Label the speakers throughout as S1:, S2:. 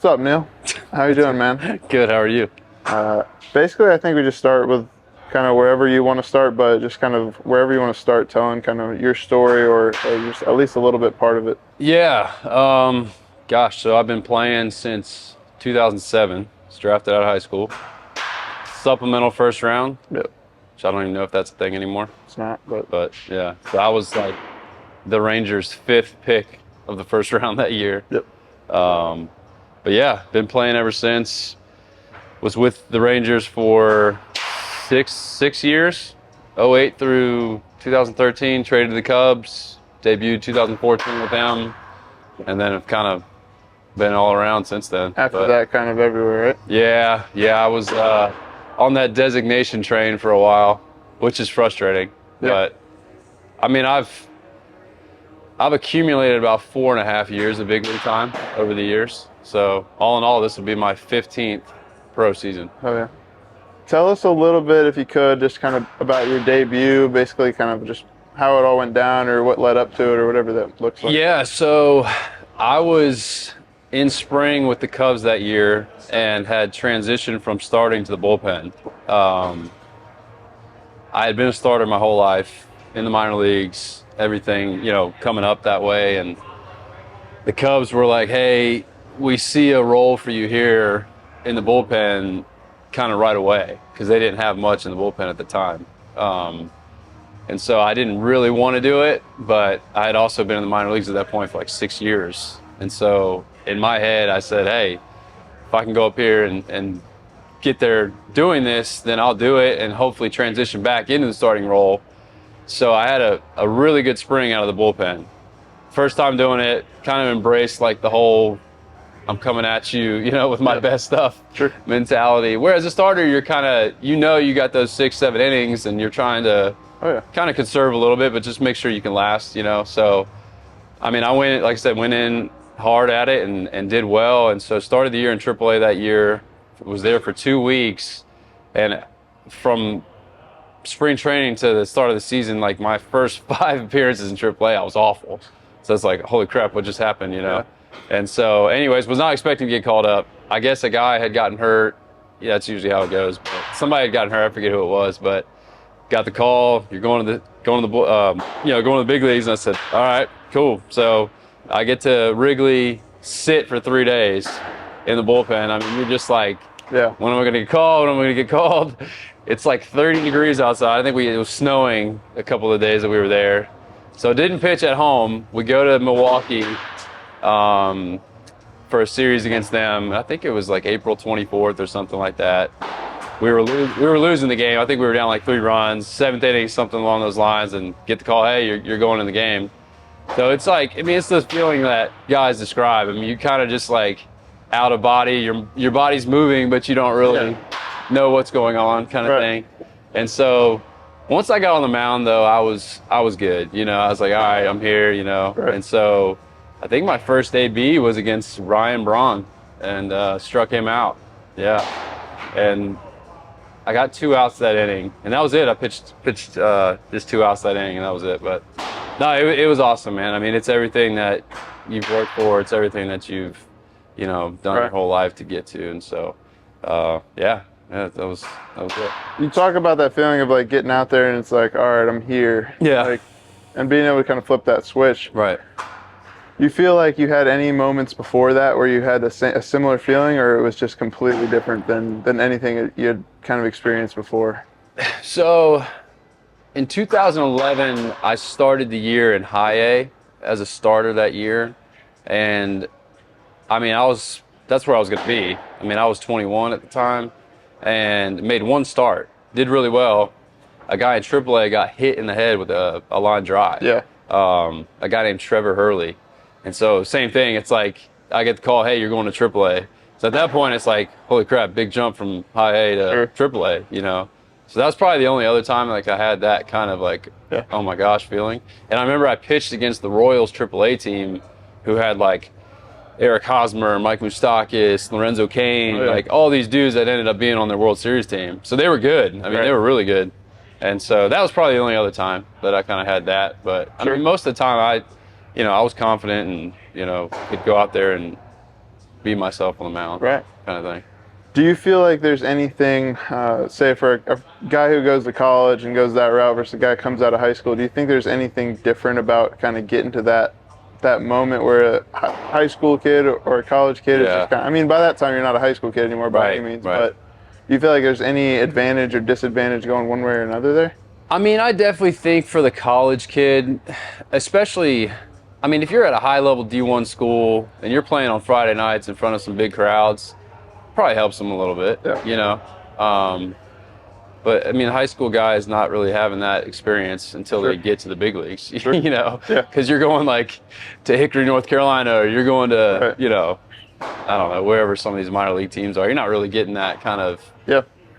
S1: What's up, Neil? How you doing, man?
S2: Good. How are you?
S1: Basically, I think we just start with kind of wherever you want to start, but just kind of wherever you want to start telling kind of your story or just at least a little bit part of it.
S2: Yeah. Gosh. So I've been playing since 2007. Was drafted out of high school. Supplemental first round.
S1: Yep.
S2: Which I don't even know if that's a thing anymore.
S1: It's not, but
S2: But yeah. So I was like the Rangers' 5th pick of the first round that year.
S1: yep.
S2: But yeah, been playing ever since. Was with the Rangers for six years, '08 through 2013. Traded to the Cubs, debuted 2014 with them, and then have kind of been all around since then.
S1: After that, kind of everywhere, right?
S2: Yeah. I was on that designation train for a while, which is frustrating.
S1: Yeah.
S2: But I mean, I've accumulated about 4.5 years of big league time over the years. So all in all, this will be my 15th pro season.
S1: Oh yeah. Tell us a little bit, if you could, just kind of about your debut, basically kind of just how it all went down or what led up to it or whatever that looks like.
S2: Yeah, so I was in spring with the Cubs that year and had transitioned from starting to the bullpen. I had been a starter my whole life in the minor leagues, everything, coming up that way. And the Cubs were like, hey, we see a role for you here in the bullpen kind of right away, because they didn't have much in the bullpen at the time. And so I didn't really want to do it, but I had also been in the minor leagues at that point for like 6 years. And so in my head, I said, hey, if I can go up here and get there doing this, then I'll do it and hopefully transition back into the starting role. So I had a really good spring out of the bullpen. First time doing it, kind of embraced like the whole I'm coming at you, with my best stuff mentality. Whereas a starter, you're kind of, you got those 6-7 innings and you're trying to kind of conserve a little bit, but just make sure you can last, So, I mean, went in hard at it and did well. And so started the year in AAA that year, was there for 2 weeks. And from spring training to the start of the season, like my first 5 appearances in AAA, I was awful. So it's like, holy crap, what just happened,
S1: Yeah.
S2: And so anyways, was not expecting to get called up. I guess a guy had gotten hurt. Yeah, that's usually how it goes. But somebody had gotten hurt. I forget who it was, but got the call. You're going to the big leagues. And I said, all right, cool. So I get to Wrigley, sit for 3 days in the bullpen. I mean, you're just like, when am I going to get called? When am I going to get called? It's like 30 degrees outside. I think it was snowing a couple of days that we were there. So didn't pitch at home. We go to Milwaukee for a series against them. I think it was like April 24th or something like that. We were losing the game. I think we were down like 3 runs, 7th inning, something along those lines, and get the call, hey, you're going in the game. So it's like, I mean, it's the feeling that guys describe. I mean, you kind of just like out of body, your body's moving, but you don't really know what's going on kind of thing. And so once I got on the mound, though, I was good. I was like, all right, I'm here, And so I think my first AB was against Ryan Braun and struck him out. Yeah. And I got 2 outs that inning, and that was it. I pitched just 2 outs that inning, and that was it. But no, it was awesome, man. I mean, it's everything that you've worked for. It's everything that you've, done your whole life to get to. And so, that was it.
S1: You talk about that feeling of like getting out there and it's like, all right, I'm here.
S2: Yeah.
S1: Like, and being able to kind of flip that switch.
S2: Right.
S1: You feel like you had any moments before that where you had a similar feeling, or it was just completely different than anything you had kind of experienced before?
S2: So in 2011, I started the year in high A as a starter that year. And I mean, that's where I was going to be. I mean, I was 21 at the time and made 1 start, did really well. A guy in AAA got hit in the head with a line drive.
S1: Yeah.
S2: A guy named Trevor Hurley. And so same thing, it's like I get the call, hey, you're going to AAA. So at that point, it's like, holy crap, big jump from high A to AAA, So that was probably the only other time like I had that kind of like, oh my gosh feeling. And I remember I pitched against the Royals AAA team who had like Eric Hosmer, Mike Moustakas, Lorenzo Cain, like all these dudes that ended up being on their World Series team. So they were good. I mean, they were really good. And so that was probably the only other time that I kind of had that. But I mean, most of the time I was confident and, could go out there and be myself on the mound,
S1: Right.
S2: kind of thing.
S1: Do you feel like there's anything, say for a guy who goes to college and goes that route versus a guy who comes out of high school, do you think there's anything different about kind of getting to that moment where a high school kid or a college kid is just kind of, I mean, by that time you're not a high school kid anymore by any means, but do you feel like there's any advantage or disadvantage going one way or another there?
S2: I mean, I definitely think for the college kid, especially, I mean, if you're at a high-level D1 school and you're playing on Friday nights in front of some big crowds, probably helps them a little bit, you know. But I mean, high school guys not really having that experience until they get to the big leagues, you know, because you're going like to Hickory, North Carolina, or you're going to, you know, I don't know, wherever some of these minor league teams are. You're not really getting that kind of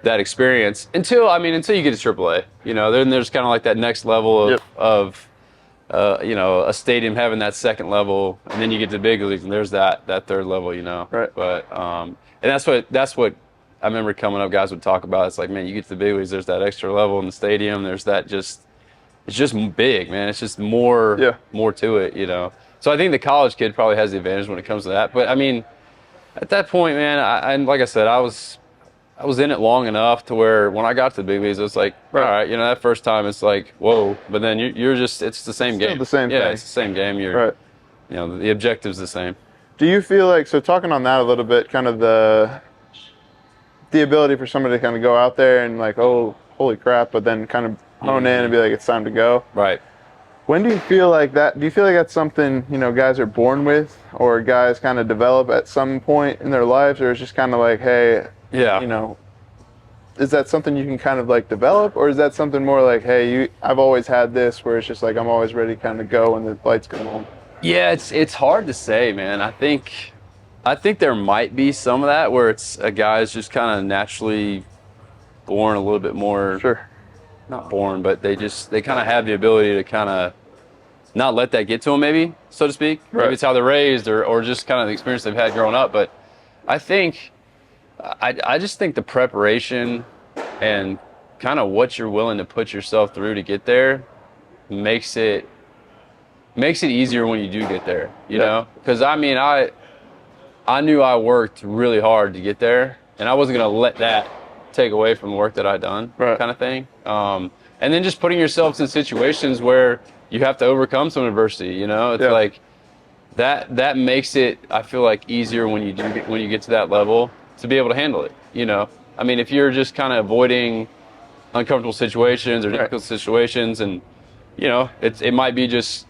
S2: that experience until you get to AAA. You know, then there's kind of like that next level of you know, a stadium having that second level, and then you get to the big leagues, and there's that third level, you know. But and that's what I remember coming up, guys would talk about. It's like, man, you get to the big leagues, there's that extra level in the stadium. There's that it's just big, man. It's just more to it, you know. So I think the college kid probably has the advantage when it comes to that. But I mean, at that point, man, and like I said, I was in it long enough to where when I got to the big leagues, it was like, all right, you know, that first time it's like, whoa. But then you're just, it's the same game.
S1: The same thing.
S2: Yeah, it's the same game. You know, the objective's the same.
S1: Do you feel like, so talking on that a little bit, kind of the ability for somebody to kind of go out there and like, oh, holy crap, but then kind of hone in and be like, it's time to go.
S2: Right.
S1: When do you feel like that? Do you feel like that's something, you know, guys are born with, or guys kind of develop at some point in their lives, or it's just kind of like, hey, you know, is that something you can kind of like develop, or is that something more like, hey, I've always had this where it's just like I'm always ready to kind of go when the lights come on?
S2: Yeah, it's hard to say, man. I think there might be some of that where it's a guy's just kind of naturally born a little bit more, not born, but they kind of have the ability to kind of not let that get to them, maybe, so to speak. Maybe it's how they're raised or just kind of the experience they've had growing up. But I think, I just think the preparation and kind of what you're willing to put yourself through to get there makes it easier when you do get there, you know? Because, I mean, I knew I worked really hard to get there, and I wasn't going to let that take away from the work that I'd done, kind of thing. And then just putting yourselves in situations where you have to overcome some adversity, you know? It's like that makes it, I feel like, easier when you get to that level to be able to handle it, you know? I mean, if you're just kind of avoiding uncomfortable situations or difficult situations, and, you know, it might be just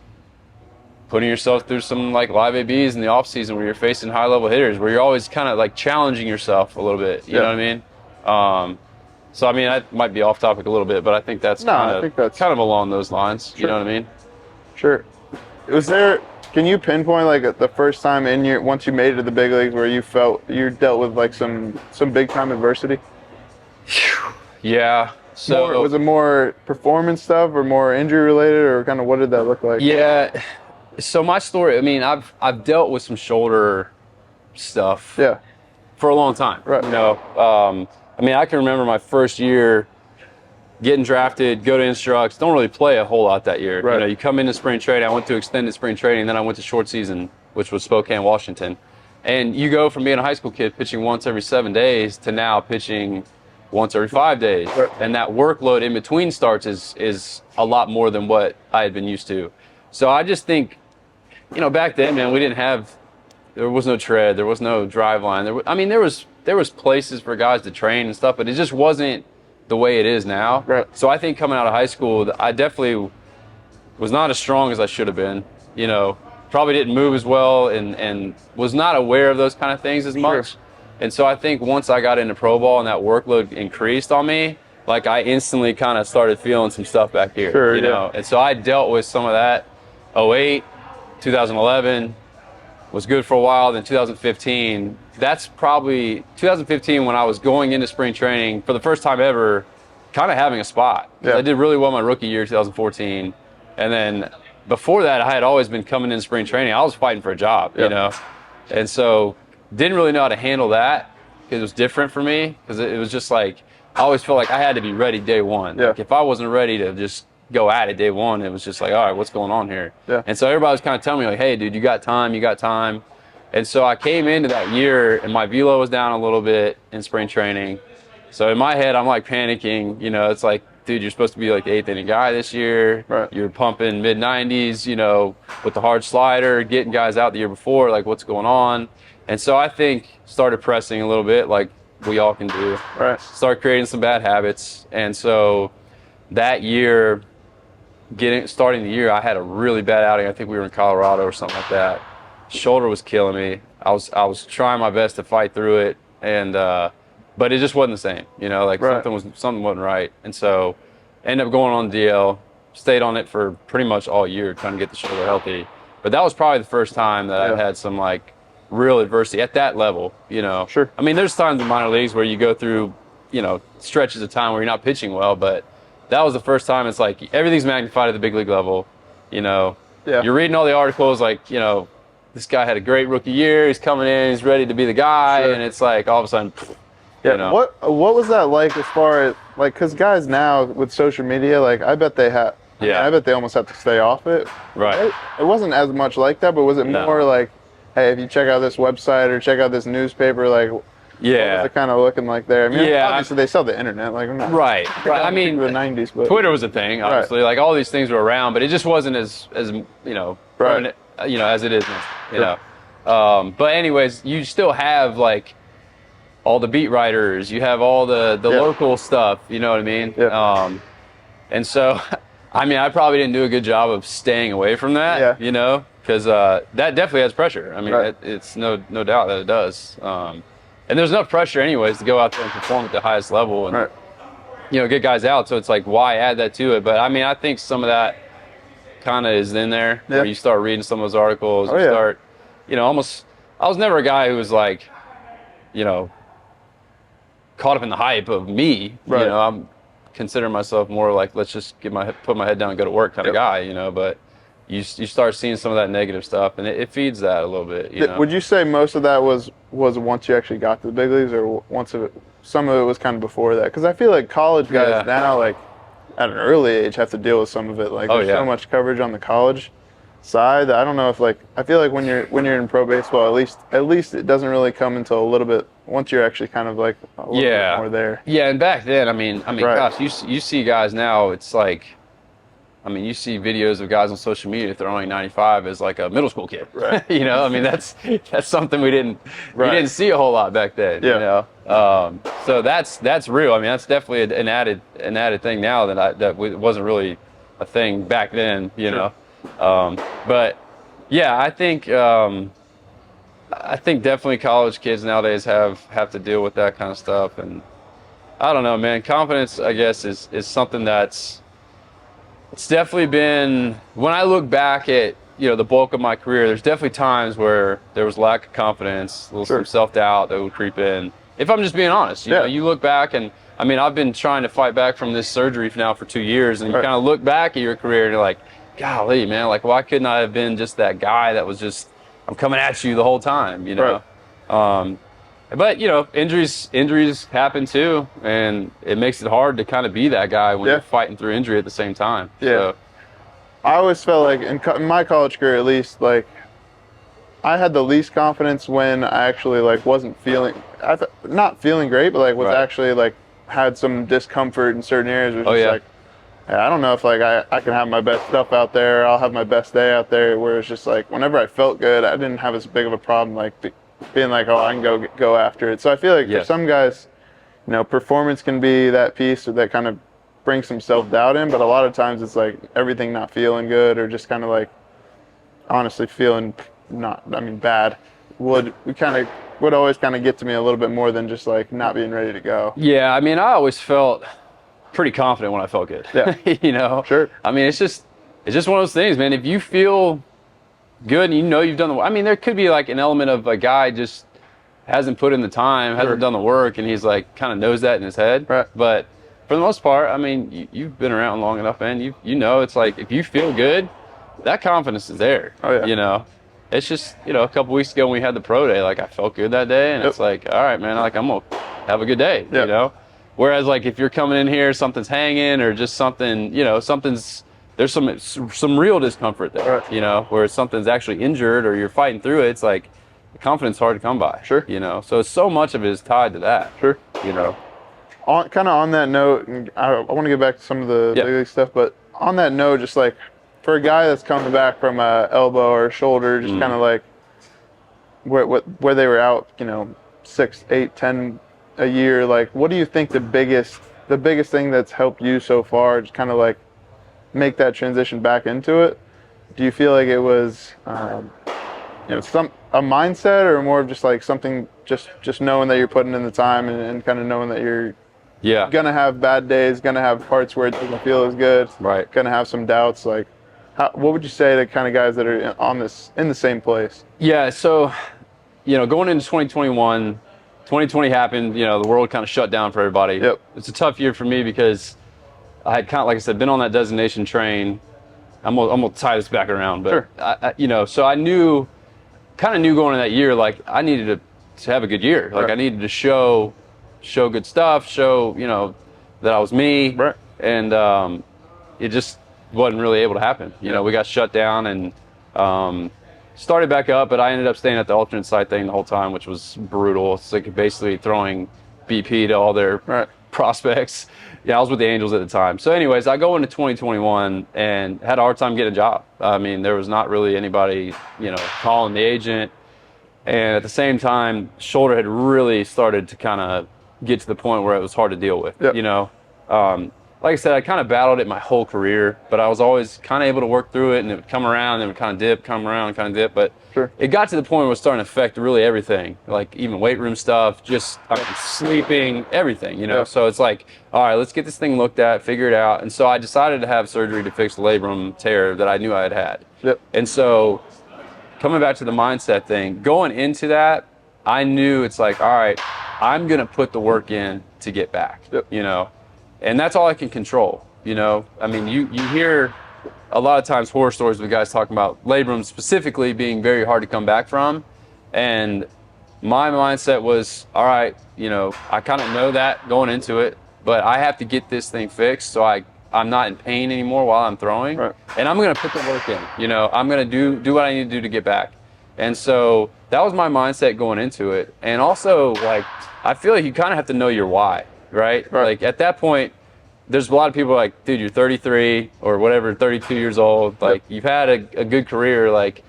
S2: putting yourself through some like live ABs in the off season where you're facing high level hitters, where you're always kind of like challenging yourself a little bit. You know what I mean? So I mean, I might be off topic a little bit, but I think that's kind of along those lines. You know what I mean?
S1: Sure. Can you pinpoint like the first time once you made it to the big leagues where you felt you dealt with like some big time adversity?
S2: Yeah. So
S1: was it more performance stuff or more injury related, or kind of what did that look like?
S2: Yeah. So my story, I mean, I've dealt with some shoulder stuff for a long time. You know, I mean, I can remember my first year getting drafted, go to instructs, don't really play a whole lot that year. You know, you come into spring training, I went to extended spring training, then I went to short season, which was Spokane, Washington. And you go from being a high school kid pitching once every 7 days to now pitching once every 5 days. And that workload in between starts is a lot more than what I had been used to. So I just think, you know, back then, man, there was no tread, there was no drive line. There was places for guys to train and stuff, but it just wasn't the way it is now. So I think coming out of high school, I definitely was not as strong as I should have been. You know, probably didn't move as well and was not aware of those kind of things as much. And so I think once I got into pro ball and that workload increased on me, like I instantly kind of started feeling some stuff back here, you know? And so I dealt with some of that. 08, 2011 was good for a while. Then 2015, that's probably 2015 when I was going into spring training for the first time ever, kind of having a spot. I did really well my rookie year, 2014. And then before that, I had always been coming in spring training. I was fighting for a job, you know? And so didn't really know how to handle that because it was different for me, because it was just like, I always felt like I had to be ready day one. Like if I wasn't ready to just go at it day one, it was just like, all right, what's going on here? And so everybody was kind of telling me like, hey, dude, you got time. And so I came into that year and my velo was down a little bit in spring training. So in my head, I'm like panicking, you know, it's like, dude, you're supposed to be like the 8th inning guy this year.
S1: Right.
S2: You're pumping mid 90s, you know, with the hard slider, getting guys out the year before, like what's going on? And so I think started pressing a little bit like we all can do.
S1: Right.
S2: Start creating some bad habits. And so that year, starting the year, I had a really bad outing. I think we were in Colorado or something like that. Shoulder was killing me. I was trying my best to fight through it, and but it just wasn't the same. You know, like
S1: Right.
S2: something wasn't right, and so ended up going on DL. Stayed on it for pretty much all year, trying to get the shoulder healthy. But that was probably the first time that I had some like real adversity at that level. You know,
S1: Sure.
S2: I mean, there's times in minor leagues where you go through, you know, stretches of time where you're not pitching well, but that was the first time it's like everything's magnified at the big league level. You know, you're reading all the articles like, you know, this guy had a great rookie year. He's coming in. He's ready to be the guy.
S1: Sure.
S2: And it's like all of a sudden,
S1: Yeah.
S2: you know.
S1: What was that like as far as like, because guys now with social media, like I bet they have.
S2: Yeah.
S1: I bet they almost have to stay off it.
S2: Right.
S1: It wasn't as much like that, but was it
S2: No.
S1: more like, hey, if you check out this website or check out this newspaper, like, what
S2: Yeah.
S1: was it kind of looking like there? I mean,
S2: Yeah.
S1: obviously they sell the internet, like, I'm not
S2: Right. Right. I mean,
S1: the '90s, but
S2: Twitter was a thing, obviously. Like all these things were around, but it just wasn't as you know,
S1: Right.
S2: prominent, you know, as it is now. You
S1: Sure.
S2: know. But anyways, you still have like all the beat writers. You have all the local stuff. You know what I mean?
S1: Yeah.
S2: And so, I mean, I probably didn't do a good job of staying away from that.
S1: Yeah.
S2: You know, because that definitely has pressure. I mean,
S1: Right.
S2: it's no doubt that it does. And there's enough pressure, anyways, to go out there and perform at the highest level and
S1: Right.
S2: you know, get guys out. So it's like, why add that to it? But I mean, I think some of that kind of is in there.
S1: Yeah.
S2: Where you start reading some of those articles.
S1: Oh,
S2: you
S1: yeah.
S2: start, you know, almost. I was never a guy who was like, you know, caught up in the hype of me.
S1: Right.
S2: You know, I'm considering myself more like, let's just put my head down and go to work kind of guy. You know, but you start seeing some of that negative stuff, and it feeds that a little bit. You know?
S1: Would you say most of that was once you actually got to the big leagues, or some of it was kind of before that? Because I feel like college guys now, like at an early age, have to deal with some of it. Like there's so much coverage on the college side that I don't know if like I feel like when you're in pro baseball, at least it doesn't really come until a little bit once you're actually kind of like a little bit more there.
S2: Yeah, and back then, I mean,
S1: Right.
S2: gosh, you see guys now. It's like, I mean, you see videos of guys on social media throwing 95 as like a middle school kid.
S1: Right.
S2: You know, I mean, that's something we didn't see a whole lot back then.
S1: Yeah.
S2: You know, so that's real. I mean, that's definitely an added thing now that wasn't really a thing back then. You know, but yeah, I think definitely college kids nowadays have to deal with that kind of stuff, and I don't know, man. Confidence, I guess, is something it's definitely been, when I look back at, you know, the bulk of my career, there's definitely times where there was lack of confidence, some self-doubt that would creep in. If I'm just being honest, you know, you look back and, I mean, I've been trying to fight back from this surgery now for 2 years, and you kind of look back at your career and you're like, golly, man, like, why couldn't I have been just that guy that was just, I'm coming at you the whole time, you know? But, you know, injuries happen too, and it makes it hard to kind of be that guy when you're fighting through injury at the same time.
S1: Yeah.
S2: So,
S1: I always felt like in my college career, at least, like I had the least confidence when I actually like wasn't feeling, not feeling great, but like was actually like had some discomfort in certain areas. It was just like, hey, I don't know if like I can have my best stuff out there. I'll have my best day out there. Where it's just like whenever I felt good, I didn't have as big of a problem like being like, oh, I can go after it. So I feel like for some guys, you know, performance can be that piece that kind of brings some self-doubt in, but a lot of times it's like everything not feeling good or just kind of like honestly feeling bad would always kind of get to me a little bit more than just like not being ready to go.
S2: Yeah, I mean, I always felt pretty confident when I felt good.
S1: Yeah.
S2: You know?
S1: Sure.
S2: I mean, it's just one of those things, man. If you feel good and you know you've done the work, I mean, there could be like an element of a guy just hasn't put in the time, hasn't done the work, and he's like kind of knows that in his head.
S1: Right.
S2: But for the most part, I mean, you've been around long enough, man. You know, it's like if you feel good, that confidence is there.
S1: Oh, yeah.
S2: You know, it's just, you know, a couple weeks ago when we had the pro day, like I felt good that day, and it's like, all right, man, like I'm gonna have a good day. You know. Whereas like if you're coming in here, something's hanging or just something, you know, there's some real discomfort there. You know, where something's actually injured or you're fighting through it. It's like confidence is hard to come by.
S1: Sure.
S2: You know, so so much of it is tied to that.
S1: Sure.
S2: You know.
S1: Kind of on that note, and I want to get back to some of the big league stuff, but on that note, just like for a guy that's coming back from a elbow or a shoulder, just kind of like where they were out, you know, 6, 8, 10 a year, like what do you think the biggest thing that's helped you so far, just kind of like make that transition back into it? Do you feel like it was, you know, a mindset, or more of just like something, just knowing that you're putting in the time and kind of knowing that you're gonna have bad days, gonna have parts where it doesn't feel as good,
S2: right?
S1: Gonna have some doubts. Like, what would you say to kind of guys that are in the same place?
S2: Yeah. So, you know, going into 2021, 2020 happened. You know, the world kind of shut down for everybody.
S1: Yep.
S2: It's a tough year for me because I had kind of, like I said, been on that designation train. I'm gonna tie this back around, but
S1: sure.
S2: You know, so I knew going into that year, like I needed to have a good year. Like I needed to show good stuff, show, you know, that I was me.
S1: Right.
S2: And it just wasn't really able to happen. You know, we got shut down and started back up, but I ended up staying at the alternate site thing the whole time, which was brutal. It's like basically throwing BP to all their prospects. Yeah, I was with the Angels at the time. So anyways, I go into 2021 and had a hard time getting a job. I mean, there was not really anybody, you know, calling the agent. And at the same time, shoulder had really started to kind of get to the point where it was hard to deal with. You know, like I said, I kind of battled it my whole career, but I was always kind of able to work through it, and it would come around and it would kind of dip, come around and kind of dip. But it got to the point where it was starting to affect really everything, like even weight room stuff, just sleeping, everything, you know. So it's like, all right, let's get this thing looked at, figure it out. And so I decided to have surgery to fix the labrum tear that I knew I had had. And so coming back to the mindset thing, going into that, I knew it's like, all right, I'm going to put the work in to get back, you know. And that's all I can control, you know. I mean, you hear a lot of times horror stories with guys talking about labrum specifically being very hard to come back from. And my mindset was, all right, you know, I kind of know that going into it, but I have to get this thing fixed so I'm not in pain anymore while I'm throwing. And I'm going to put the work in, you know. I'm going to do what I need to do to get back. And so that was my mindset going into it. And also, like, I feel like you kind of have to know your why, right? Like, at that point, there's a lot of people like, dude, you're 33 or whatever, 32 years old. Like, you've had a good career. Like,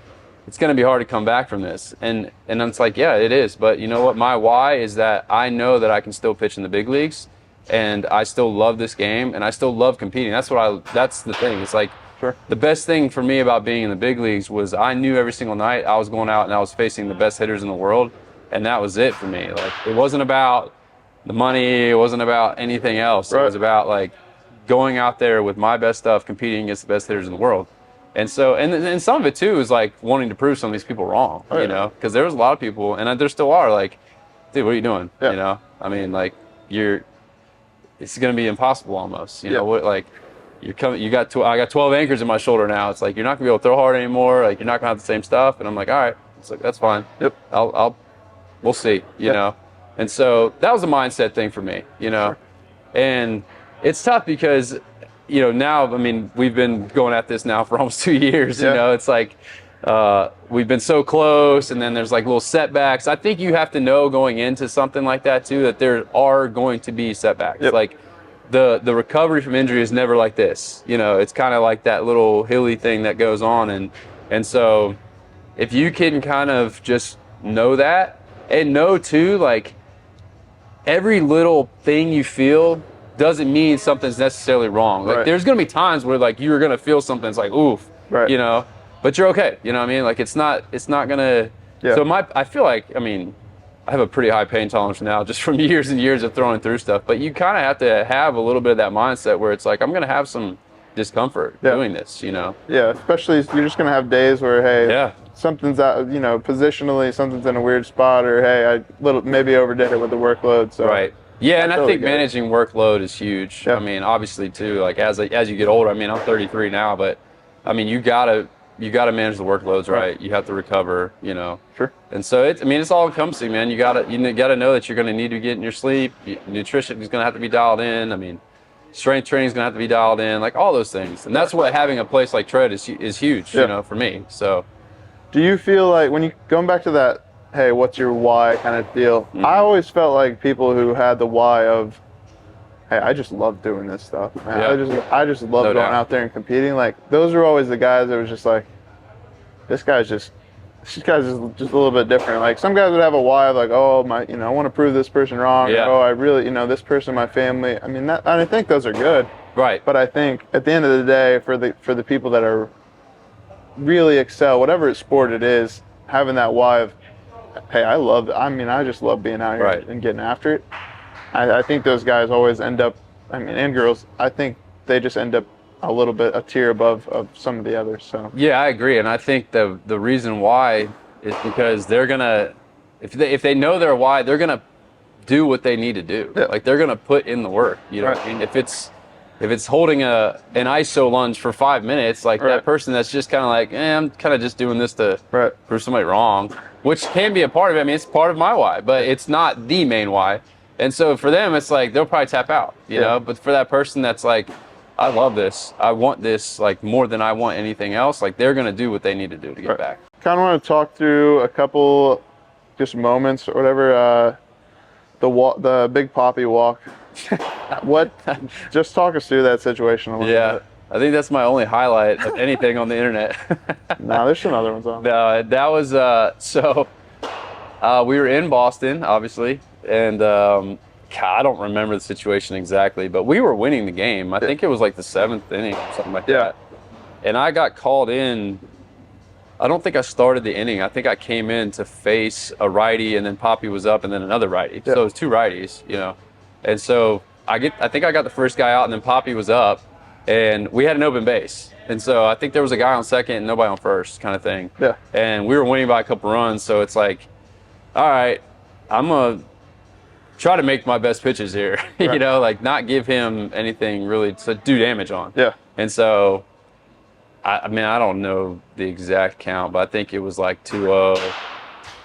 S2: it's going to be hard to come back from this. And it's like, yeah, it is. But you know what? My why is that I know that I can still pitch in the big leagues, and I still love this game, and I still love competing. That's the thing. It's like, the best thing for me about being in the big leagues was I knew every single night I was going out and I was facing the best hitters in the world, and that was it for me. Like, it wasn't about the money, it wasn't about anything else. It was about like going out there with my best stuff, competing against the best hitters in the world. And so, and some of it too is like wanting to prove some of these people wrong, you know, because there was a lot of people, and there still are, like, dude, what are you doing? You know, I mean, like, it's going to be impossible almost, you know, what, like, I got 12 anchors in my shoulder now. It's like, you're not gonna be able to throw hard anymore. Like, you're not gonna have the same stuff. And I'm like, all right, it's like, that's fine. We'll see, you know? And so that was a mindset thing for me, you know? And it's tough because, you know, now, I mean, we've been going at this now for almost 2 years, you know? It's like, we've been so close, and then there's like little setbacks. I think you have to know going into something like that too, that there are going to be setbacks. Like, the recovery from injury is never like this. You know, it's kind of like that little hilly thing that goes on. And so if you can kind of just know that, and know too, like, every little thing you feel doesn't mean something's necessarily wrong. Like, there's going to be times where, like, you're going to feel something that's like, oof, you know, but you're okay. You know what I mean? Like, it's not going to, so I feel like, I mean, I have a pretty high pain tolerance now just from years and years of throwing through stuff. But you kind of have to have a litlittle bit of that mindset where it's like, I'm going to have some discomfort doing this, you know? Yeah,
S1: especially you're just going to have days where, hey, something's out, you know, positionally, something's in a weird spot, or, hey, I maybe overdid it with the workload. So
S2: Yeah, and I think managing workload is huge. I mean, obviously, too, like, as you get older, I mean, I'm 33 now, but, I mean, you got to manage the workloads right. You have to recover, you know. And so it's all encompassing, man. You gotta know that you're gonna need to get in your sleep. Nutrition is gonna have to be dialed in. I mean, strength training is gonna have to be dialed in, like all those things. And that's what having a place like Tread is huge, you know, for me. So,
S1: do you feel like when you going back to hey, what's your why kind of deal.
S2: Mm-hmm.
S1: I always felt like people who had the why of, hey, I just love doing this stuff, man.
S2: Yeah.
S1: I just love
S2: No
S1: going
S2: doubt.
S1: out there and competing. Like, those are always the guys that was just like, this guy's just a little bit different. Like, some guys would have a why of like, oh, I want to prove this person wrong.
S2: Yeah.
S1: Or, oh, I really, this person, my family. I mean, I think those are good.
S2: Right.
S1: But I think at the end of the day, for the people that are really excel, whatever sport it is, having that why of, hey, I just love being out here
S2: Right.
S1: and getting after it. I think those guys always end up, and girls, I think they just end up a tier above of some of the others. So
S2: Yeah, I agree, and I think the reason why is because they're gonna, if they know their why, they're gonna do what they need to do.
S1: Yeah.
S2: Like, they're gonna put in the work. You know
S1: Right.
S2: what I mean? If it's holding an ISO lunge for 5 minutes, like
S1: Right.
S2: that person that's just kind of like, I'm kind of just doing this to
S1: Right.
S2: prove somebody wrong, which can be a part of it. I mean, it's part of my why, but it's not the main why. And so for them, it's like they'll probably tap out, you know. But for that person that's like, I love this, I want this, like, more than I want anything else, like, they're gonna do what they need to do to get
S1: Right.
S2: back.
S1: Kind of want to talk through a couple just moments or whatever. The Big Poppy walk. Just talk us through that situation a little
S2: Yeah,
S1: bit.
S2: I think that's my only highlight of anything on the internet.
S1: No, there's some other ones on.
S2: No, that was we were in Boston, obviously, and God, I don't remember the situation exactly, but we were winning the game. I think it was like the 7th inning or something like that. And I got called in. I don't think I started the inning. I think I came in to face a righty, and then Poppy was up, and then another righty. So it was 2 righties, you know. And so I think I got the first guy out, and then Poppy was up, and we had an open base. And so I think there was a guy on second and nobody on first, kind of thing.
S1: Yeah.
S2: And we were winning by a couple runs, so it's like, all right, I'm gonna try to make my best pitches here.
S1: Right.
S2: You know, like, not give him anything really to do damage on.
S1: Yeah.
S2: And so, I mean, I don't know the exact count, but I think it was like 2-0,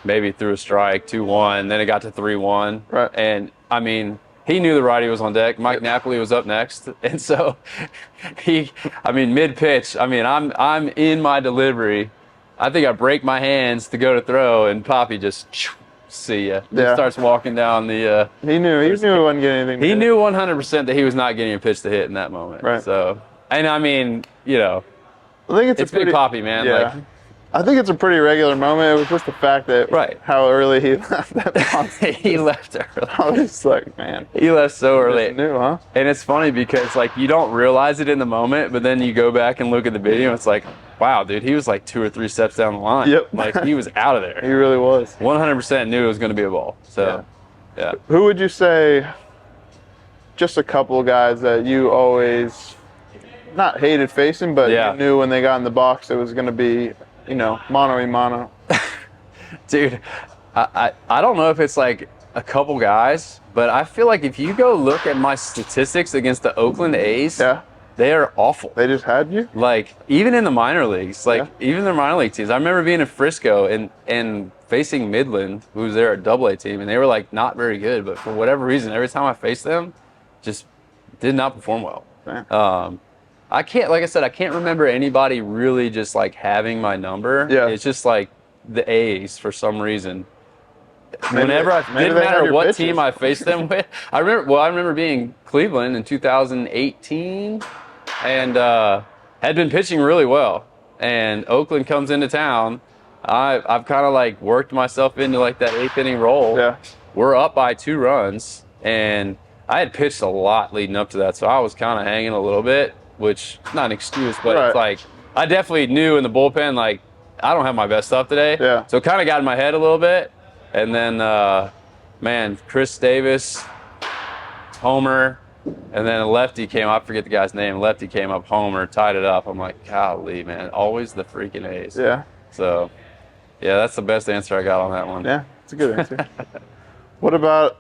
S2: maybe threw a strike, 2-1, then it got to 3-1.
S1: Right.
S2: And I mean, he knew the righty was on deck. Mike Napoli was up next, and so mid-pitch, I'm in my delivery. I think I break my hands to go to throw, and Poppy just see ya. He starts walking down the.
S1: He knew he wasn't getting anything.
S2: He knew 100% that he was not getting a pitch to hit in that moment.
S1: Right.
S2: So, and I mean, you know,
S1: I think it's
S2: Big Poppy, man.
S1: Yeah.
S2: Like,
S1: I think it's a pretty regular moment. It was just the fact that how early he left that box.
S2: He left early.
S1: I was like, man.
S2: He left so early.
S1: Just knew, huh?
S2: And it's funny because, like, you don't realize it in the moment, but then you go back and look at the video, and it's like, wow, dude, he was like 2 or 3 steps down the line.
S1: Yep.
S2: Like, he was out of there.
S1: He really was.
S2: 100% knew it was going to be a ball. So, yeah.
S1: Who would you say, just a couple of guys that you always not hated facing, but you knew when they got in the box it was going to be, mano-a-mano?
S2: Dude, I don't know if it's like a couple guys, but I feel like if you go look at my statistics against the Oakland A's, they are awful.
S1: They just had you?
S2: Like, even in the minor leagues, even their minor league teams. I remember being in Frisco and facing Midland, who was their AA team, and they were like not very good, but for whatever reason, every time I faced them, just did not perform well. I can't remember anybody really just like having my number.
S1: Yeah.
S2: It's just like the A's for some reason.
S1: Maybe
S2: Didn't
S1: they
S2: matter
S1: have
S2: what
S1: your
S2: team
S1: pitches.
S2: I faced them with. I remember being in Cleveland in 2018 and had been pitching really well. And Oakland comes into town. I've kind of like worked myself into like that 8th inning role.
S1: Yeah.
S2: We're up by 2 runs, and I had pitched a lot leading up to that, so I was kind of hanging a little bit, which not an excuse, but it's like I definitely knew in the bullpen, like, I don't have my best stuff today.
S1: Yeah.
S2: So it kind of got in my head a little bit. And then, man, Chris Davis, Homer, and then a lefty came up. I forget the guy's name. Lefty came up, Homer, tied it up. I'm like, golly, man, always the freaking A's.
S1: Yeah.
S2: So, yeah, that's the best answer I got on that one.
S1: Yeah, it's a good answer. What about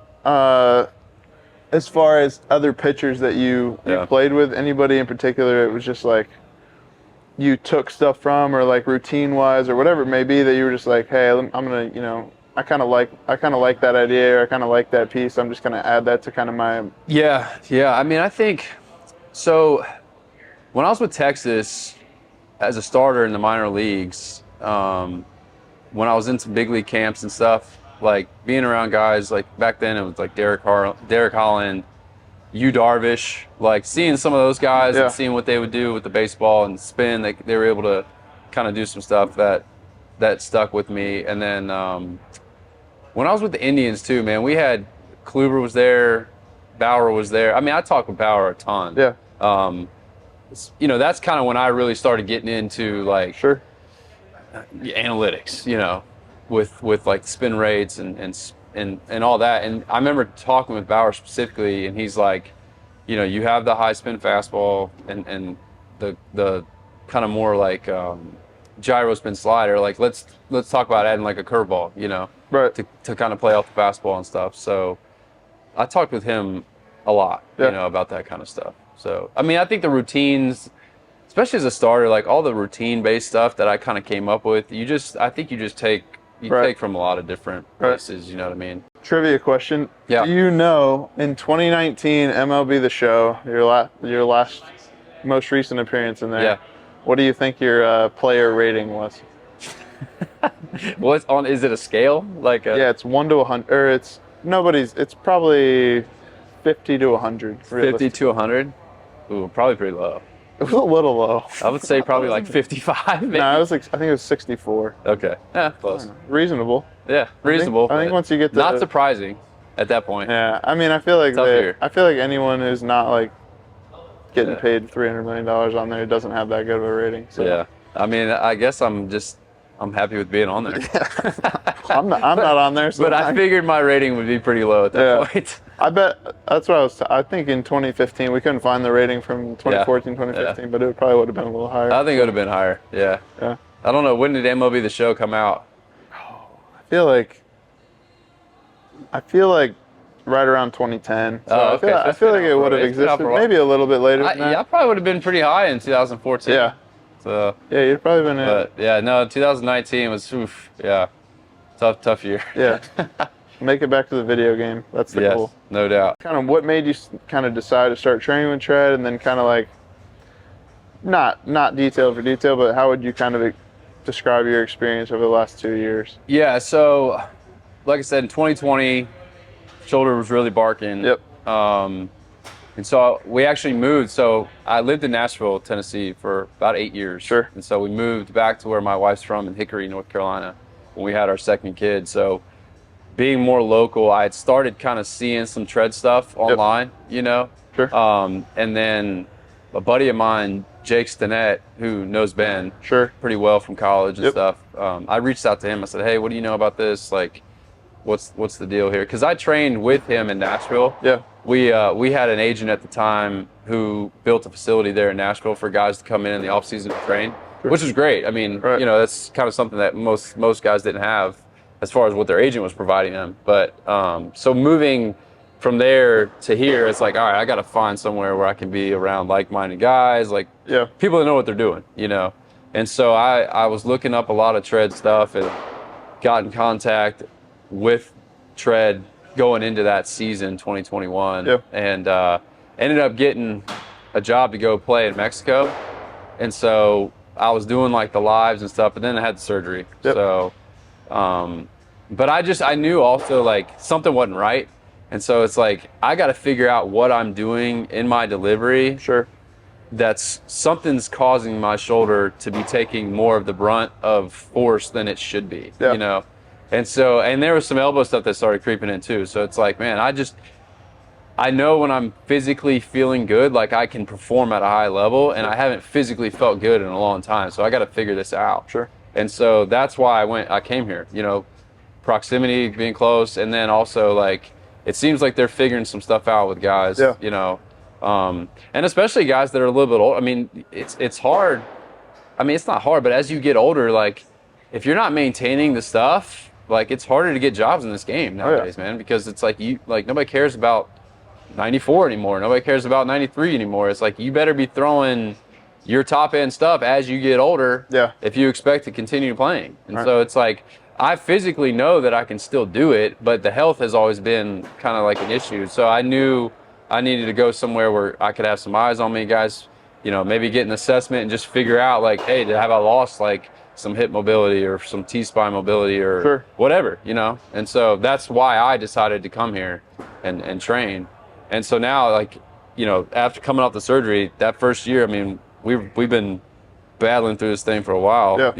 S1: as far as other pitchers that you played with? Anybody in particular? It was just like you took stuff from, or like routine-wise, or whatever it may be, that you were just like, hey, I'm gonna, I kind of like that idea, or I kind of like that piece. I'm just gonna add that to kind of my.
S2: Yeah. I mean, I think so. When I was with Texas as a starter in the minor leagues, when I was into big league camps and stuff, like being around guys like back then, it was like Derek Holland, Yu Darvish, like seeing some of those guys
S1: Yeah.
S2: and seeing what they would do with the baseball and spin, they were able to kind of do some stuff that stuck with me. And then when I was with the Indians too, man, we had Kluber was there, Bauer was there. I mean, I talked with Bauer a ton.
S1: Yeah.
S2: You know, that's kind of when I really started getting into like
S1: Sure.
S2: analytics, you know, with like spin rates and all that. And I remember talking with Bauer specifically, and he's like, you know, you have the high spin fastball and the kind of more like gyro spin slider. Like let's talk about adding like a curveball, you know,
S1: Right.
S2: to kind of play off the fastball and stuff. So I talked with him a lot,
S1: Yeah.
S2: you know, about that kind of stuff. So I mean, I think the routines, especially as a starter, like all the routine-based stuff that I kind of came up with, I think you just take
S1: Right.
S2: take from a lot of different places. You know what I mean?
S1: Trivia question.
S2: Yeah.
S1: Do you know in 2019 MLB the Show, your last most recent appearance in there?
S2: Yeah.
S1: What do you think your player rating was?
S2: What's on? Is it a scale? Like
S1: Yeah, it's 1 to 100, or it's probably 50 to 100.
S2: 50 to 100? Ooh, probably pretty low.
S1: It was a little low.
S2: I would say probably like 55. Maybe.
S1: No, I think it was 64.
S2: Okay. Yeah, close.
S1: Reasonable.
S2: Yeah, reasonable.
S1: I think
S2: but
S1: once you get
S2: not surprising at that point.
S1: Yeah, I mean, I feel like
S2: Tough year.
S1: anyone who's not like getting paid $300 million on there doesn't have that good of a rating. So.
S2: Yeah. I mean, I guess I'm happy with being on there.
S1: I'm not on there. So
S2: But I figured my rating would be pretty low at that point.
S1: I bet that's what I think in 2015 we couldn't find the rating from 2014, 2015, but it probably would have been a little higher.
S2: I think it would have been higher. Yeah.
S1: Yeah.
S2: I don't know. When did MLB the Show come out?
S1: I feel like right around 2010. So
S2: Oh, okay.
S1: I feel like it would have
S2: It's been out
S1: existed
S2: for a while.
S1: maybe a little bit later than that.
S2: I probably would have been pretty high in 2014.
S1: Yeah.
S2: So,
S1: Yeah, you'd probably been
S2: but yeah, no, 2019 was, yeah, tough year.
S1: yeah. Make it back to the video game. That's the
S2: Yes,
S1: goal.
S2: no doubt.
S1: Kind of what made you kind of decide to start training with tread, and then kind of like not detail for detail, but how would you kind of describe your experience over the last 2 years?
S2: Yeah, so like I said, in 2020, shoulder was really barking.
S1: Yep.
S2: And so we actually moved. So I lived in Nashville, Tennessee for about 8 years.
S1: Sure.
S2: And so we moved back to where my wife's from in Hickory, North Carolina, when we had our second kid. So being more local, I had started kind of seeing some tread stuff online, you know?
S1: Sure.
S2: And then a buddy of mine, Jake Stinnett, who knows Ben
S1: Sure.
S2: pretty well from college and
S1: Yep.
S2: stuff, I reached out to him. I said, hey, what do you know about this? Like, what's the deal here? Because I trained with him in Nashville.
S1: Yeah.
S2: We had an agent at the time who built a facility there in Nashville for guys to come in the off season to train, which is great. I mean,
S1: Right.
S2: you know, that's kind of something that most guys didn't have as far as what their agent was providing them. But so moving from there to here, it's like, all right, I got to find somewhere where I can be around like-minded guys, like
S1: Yeah.
S2: people that know what they're doing, you know. And so I was looking up a lot of tread stuff and got in contact with tread going into that season 2021.
S1: Yep.
S2: And ended up getting a job to go play in Mexico. And so I was doing like the lives and stuff, but then I had the surgery.
S1: Yep.
S2: So but I knew also like something wasn't right. And so it's like I got to figure out what I'm doing in my delivery.
S1: Sure.
S2: That's something's causing my shoulder to be taking more of the brunt of force than it should be,
S1: Yeah.
S2: you know? And so, and there was some elbow stuff that started creeping in too. So it's like, man, I know when I'm physically feeling good, like I can perform at a high level, and I haven't physically felt good in a long time. So I got to figure this out.
S1: Sure.
S2: And so that's why I came here, you know, proximity, being close. And then also like, it seems like they're figuring some stuff out with guys,
S1: Yeah.
S2: you know, and especially guys that are a little bit old. I mean, it's hard. I mean, it's not hard, but as you get older, like if you're not maintaining the stuff, like it's harder to get jobs in this game nowadays, man, because it's like nobody cares about 94 anymore. Nobody cares about 93 anymore. It's like you better be throwing your top end stuff as you get older.
S1: Yeah.
S2: If you expect to continue playing. And
S1: Right.
S2: so it's like I physically know that I can still do it, but the health has always been kind of like an issue. So I knew I needed to go somewhere where I could have some eyes on me, guys, you know, maybe get an assessment and just figure out like, hey, have I lost like some hip mobility or some T-spine mobility or
S1: Sure.
S2: whatever, And so that's why I decided to come here and train. And so now, like, after coming off the surgery, that first year, I mean, we've been battling through this thing for a while,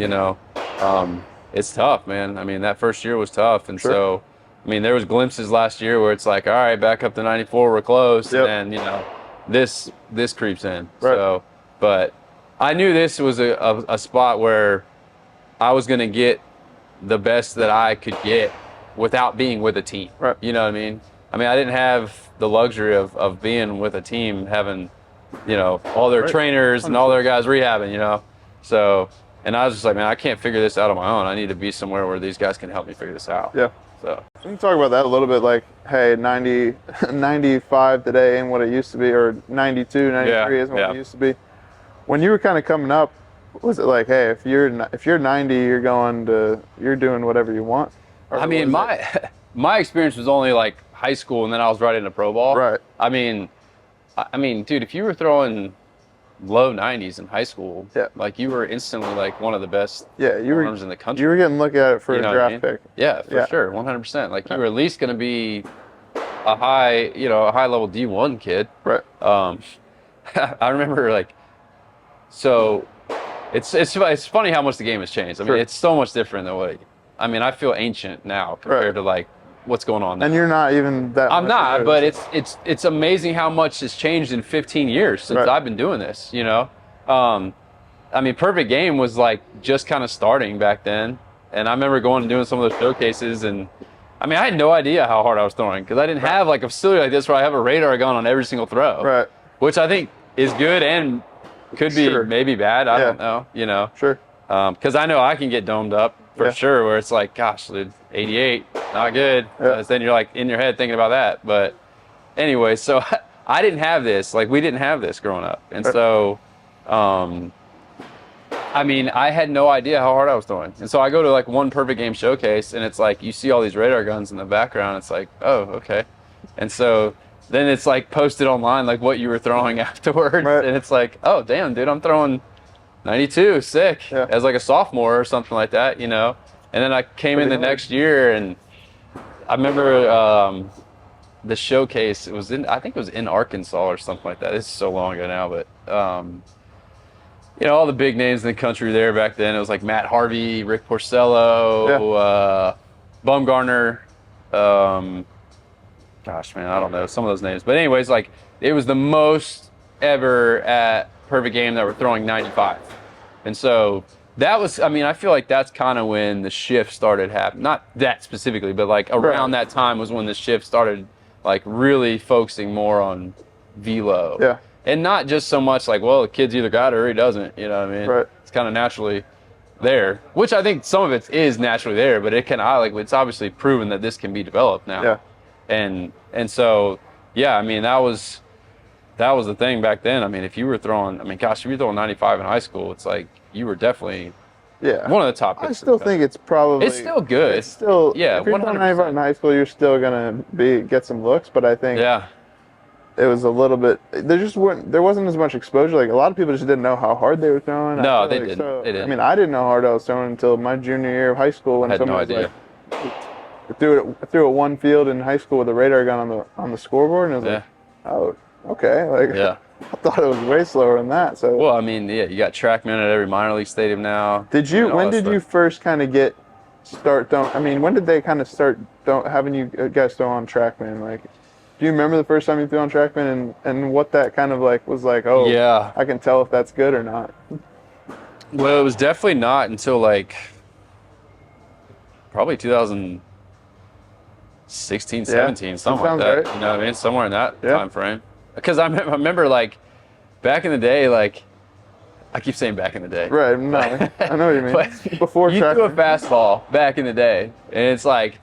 S2: It's tough, man. I mean, that first year was tough. And so, I mean, there was glimpses last year where it's like, all right, back up to 94, we're close. And then, this creeps in.
S1: Right.
S2: So, but I knew this was a spot where I was going to get the best that I could get without being with a team.
S1: Right.
S2: You know what I mean? I mean, I didn't have the luxury of being with a team, having, all their trainers and all their guys rehabbing, So, and I was just like, man, I can't figure this out on my own. I need to be somewhere where these guys can help me figure this out.
S1: Yeah.
S2: So
S1: we can talk about that a little bit, like, hey, 95 today ain't what it used to be, or 92, 93 isn't what it used to be. When you were kind of coming up, was it like, hey, if you're 90, you're doing whatever you want? Or
S2: I mean, my experience was only like high school, and then I was right into pro ball.
S1: Right.
S2: I mean, dude, if you were throwing low 90s in high school, like you were instantly like one of the best arms in the country.
S1: You were getting looked at for a draft pick.
S2: Yeah, for sure, 100%. Like you were at least going to be a high level D1 kid.
S1: Right.
S2: I remember like, so it's funny how much the game has changed. I mean, it's so much different than I feel ancient now compared to like what's going on now.
S1: And you're not even that.
S2: I'm not, but it's amazing how much has changed in 15 years since I've been doing this. I mean, Perfect Game was like just kind of starting back then, and I remember going and doing some of those showcases, and I mean, I had no idea how hard I was throwing because I didn't have like a facility like this where I have a radar gun on every single throw.
S1: Right.
S2: Which I think is good and could be maybe bad. I don't know.
S1: Sure.
S2: Because I know I can get domed up for sure, where it's like, gosh, dude, 88, not good. Then you're like in your head thinking about that. But anyway, so I didn't have this. Like, we didn't have this growing up. And so, I mean, I had no idea how hard I was throwing. And so I go to like one Perfect Game showcase, and it's like you see all these radar guns in the background. It's like, oh, okay. And so then it's like posted online, like what you were throwing afterwards.
S1: Right.
S2: And it's like, oh, damn, dude, I'm throwing 92, sick, as like a sophomore or something like that, And then I came in the next year, and I remember the showcase. I think it was in Arkansas or something like that. This is so long ago now, but all the big names in the country there back then. It was like Matt Harvey, Rick Porcello, Bumgarner. Gosh, man, I don't know some of those names, but anyways, like it was the most ever at Perfect Game that were throwing 95. And so that was, I feel like that's kind of when the shift started happening. Not that specifically, but like around that time was when the shift started, like really focusing more on velo. Yeah. And not just so much like, well, the kid's either got it or he doesn't, you know what I mean? Right. It's kind of naturally there, which I think some of it is naturally there, but it's obviously proven that this can be developed now. Yeah. And so, yeah, that was the thing back then. If you were throwing, if you were throwing 95 in high school, it's like you were definitely one of the top.
S1: I still think it's probably.
S2: It's still good.
S1: It's still,
S2: if
S1: you're throwing 95 in high school, you're still gonna get some looks. But I think it was a little bit. There wasn't as much exposure. Like a lot of people just didn't know how hard they were throwing.
S2: No, they didn't. They didn't.
S1: I didn't know how hard I was throwing until my junior year of high school. When
S2: I had no idea.
S1: I threw it one field in high school with a radar gun on the scoreboard, and it was like, oh, okay. Like, I thought it was way slower than that. So
S2: well, you got TrackMan at every minor league stadium now.
S1: When did you first kind of start throwing? When did they kind of start having you guys throw on TrackMan? Like, do you remember the first time you threw on TrackMan and what that kind of like was like? Oh, yeah, I can tell if that's good or not.
S2: Well, it was definitely not until like probably 2016, 17, something like that. Right. You know what I mean? Somewhere in that time frame. Because I remember, like, back in the day, like, I keep saying back in the day.
S1: Right, no, I know what you mean.
S2: Before you threw a fastball back in the day, and it's like,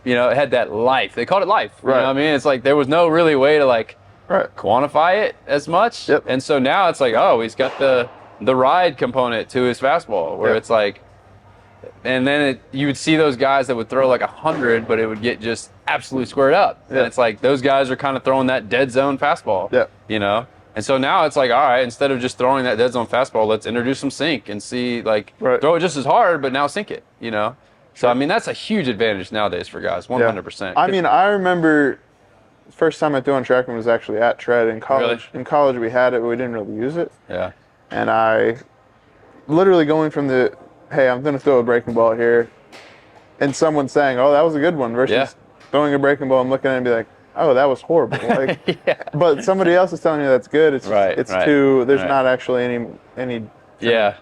S2: it had that life. They called it life. Right. You know what I mean? It's like there was no really way to, like, quantify it as much. Yep. And so now it's like, oh, he's got the ride component to his fastball, where it's like, and then you would see those guys that would throw like 100, but it would get just absolutely squared up. And it's like those guys are kind of throwing that dead zone fastball. And so now it's like, all right, instead of just throwing that dead zone fastball, let's introduce some sink and see, like, throw it just as hard, but now sink it, you know? So, I mean, that's a huge advantage nowadays for guys, 100%.
S1: I mean, I remember the first time I threw on TrackMan was actually at Tread in college.
S2: Really?
S1: In college, we had it, but we didn't really use it.
S2: Yeah.
S1: And I literally going from the, hey, I'm going to throw a breaking ball here, and someone saying, oh, that was a good one, versus throwing a breaking ball and looking at it and be like, oh, that was horrible. Like, but somebody else is telling you that's good. It's too. There's not actually any.
S2: Yeah.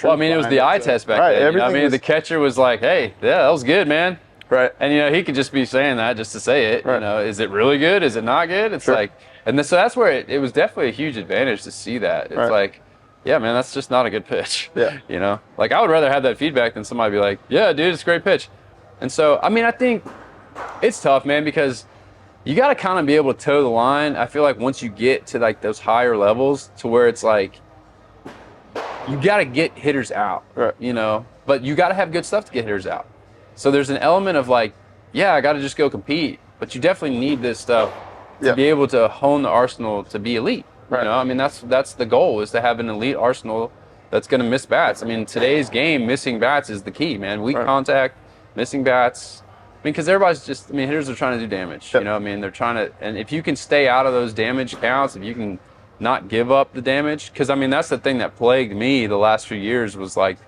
S2: Well, I mean, it was the eye test back then. You know? I mean, the catcher was like, "Hey, yeah, that was good, man."
S1: Right.
S2: And you know, he could just be saying that just to say it. You know, is it really good? Is it not good? It's like, and so that's where it was definitely a huge advantage to see that. It's like, yeah, man, that's just not a good pitch.
S1: Yeah.
S2: You know, like I would rather have that feedback than somebody be like, "Yeah, dude, it's a great pitch." And so, I mean, I think it's tough, man, because you got to kind of be able to toe the line. I feel like once you get to like those higher levels to where it's like, you got to get hitters out, you know, but you got to have good stuff to get hitters out. So there's an element of like, yeah, I got to just go compete, but you definitely need this stuff to be able to hone the arsenal to be elite. You know, I mean, that's the goal, is to have an elite arsenal that's going to miss bats. I mean, today's game, missing bats is the key, man. Weak contact, missing bats. I mean, because everybody's just, I mean, hitters are trying to do damage. You know, I mean, they're trying to, and if you can stay out of those damage counts, if you can not give up the damage, because I mean, that's the thing that plagued me the last few years was like,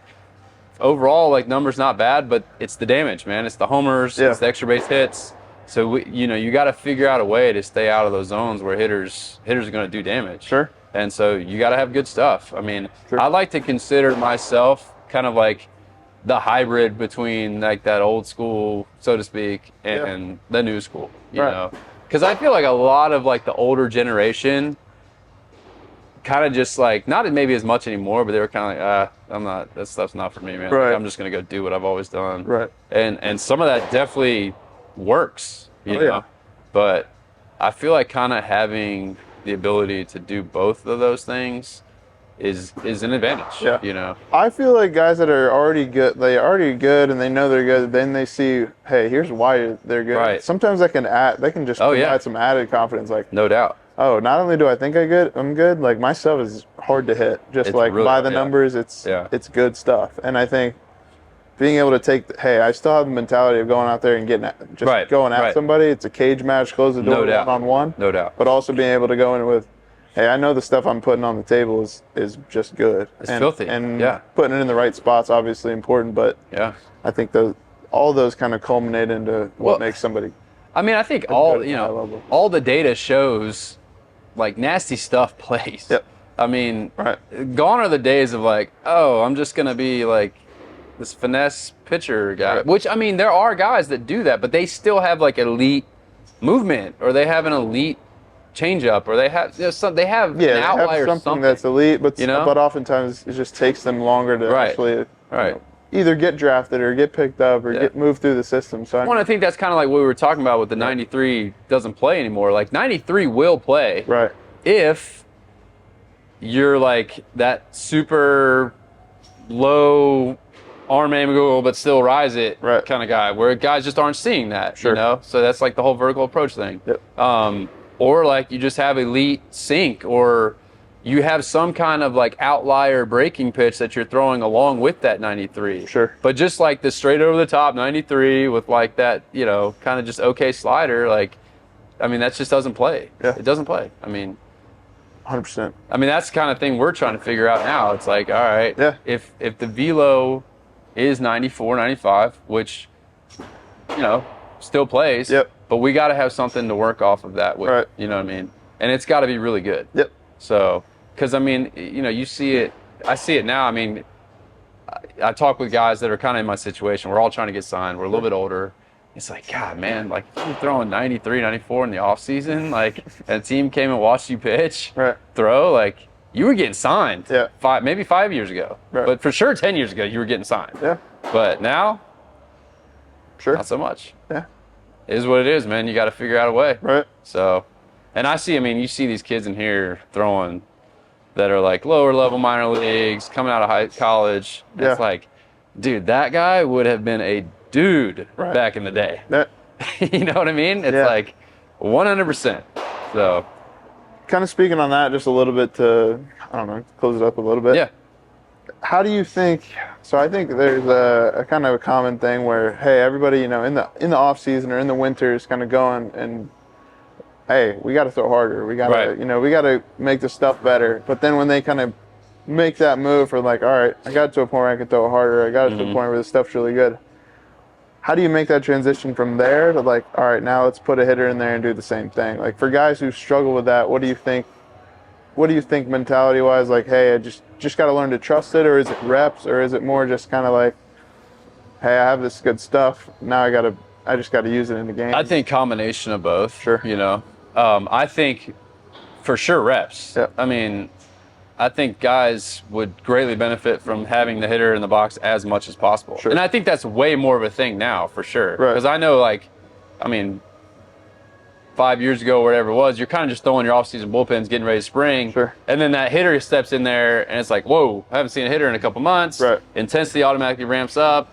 S2: overall, like numbers not bad, but it's the damage, man. It's the homers, it's the extra base hits. So you know, you got to figure out a way to stay out of those zones where hitters are going to do damage.
S1: Sure.
S2: And so you got to have good stuff. I mean, I like to consider myself kind of like the hybrid between like that old school, so to speak, and the new school, you know, because I feel like a lot of like the older generation kind of just like, not maybe as much anymore, but they were kind of like, that stuff's not for me, man. Like, I'm just going to go do what I've always done.
S1: Right.
S2: And some of that definitely works, you know, but I feel like kind of having the ability to do both of those things is an advantage, you know.
S1: I feel like guys that are already good, and they know they're good, then they see, hey, here's why they're good.
S2: Right.
S1: Sometimes they can just provide some added confidence, like,
S2: no doubt.
S1: Oh, not only do I think I'm good, like my stuff is hard to hit. Just like really by the numbers, it's good stuff. And I think being able to take, hey, I still have the mentality of going out there and getting going at somebody. It's a cage match, close the door one-on-one.
S2: No doubt.
S1: But also being able to go in with, hey, I know the stuff I'm putting on the table is just good.
S2: It's filthy.
S1: And putting it in the right spots, obviously important, but I think all those kind of culminate into what makes somebody.
S2: I mean, I think all the data shows like nasty stuff plays.
S1: Yep.
S2: I mean, gone are the days of like, oh, I'm just going to be like this finesse pitcher guy, which I mean, there are guys that do that, but they still have like elite movement, or they have an elite changeup, or they have an outlier,
S1: have something that's elite, but but oftentimes it just takes them longer to actually either get drafted or get picked up or get moved through the system. So
S2: I think that's kind of like what we were talking about with the 93 doesn't play anymore. Like 93 will play if you're like that super low arm angle but still rise it kind of guy, where guys just aren't seeing that, you know? So that's like the whole vertical approach thing. Or like you just have elite sink, or you have some kind of like outlier breaking pitch that you're throwing along with that 93. But just like the straight over the top 93 with like that, you know, kind of just okay slider, like, I mean, that just doesn't play. It doesn't play. I mean,
S1: 100%.
S2: I mean, that's the kind of thing we're trying to figure out now. It's like, all right, if the velo is 94, 95, which, you know, still plays, but we got to have something to work off of that with, you know what I mean? And it's got to be really good. So, because I mean, you know, you see it, I see it now. I mean, I talk with guys that are kind of in my situation. We're all trying to get signed. We're a little bit older. It's like, God, man, like if you're throwing 93, 94 in the off season, like, and a team came and watched you pitch, throw, like, you were getting signed maybe 5 years ago. But for sure 10 years ago, you were getting signed. But now, not so much. It is what it is, man. You got to figure out a way. So, and I mean, you see these kids in here throwing that are like lower level minor leagues, coming out of college. It's like, dude, that guy would have been a dude back in the day. You know what I mean? It's like 100%. So
S1: kind of speaking on that just a little bit to, I don't know, close it up a little bit.
S2: Yeah.
S1: How do you think? So I think there's a kind of a common thing where, hey, everybody, in the off season or in the winter is kind of going and, hey, we got to throw harder. We got to, we got to make the stuff better. But then when they kind of make that move for like, all right, I got to a point where I can throw harder. I got to a point where this stuff's really good. How do you make that transition from there to like, all right, now let's put a hitter in there and do the same thing? Like for guys who struggle with that, what do you think? What do you think mentality-wise? Like, hey, I just got to learn to trust it, or is it reps, or is it more just kind of like, hey, I have this good stuff, now I just got to use it in the game?
S2: I think combination of both.
S1: Sure.
S2: I think for sure reps.
S1: Yeah.
S2: I mean, I think guys would greatly benefit from having the hitter in the box as much as possible.
S1: Sure.
S2: And I think that's way more of a thing now, for sure.
S1: Right.
S2: Because I know, 5 years ago, whatever it was, you're kind of just throwing your off-season bullpens, getting ready to spring.
S1: Sure.
S2: And then that hitter steps in there, and it's like, whoa, I haven't seen a hitter in a couple months.
S1: Right.
S2: Intensity automatically ramps up.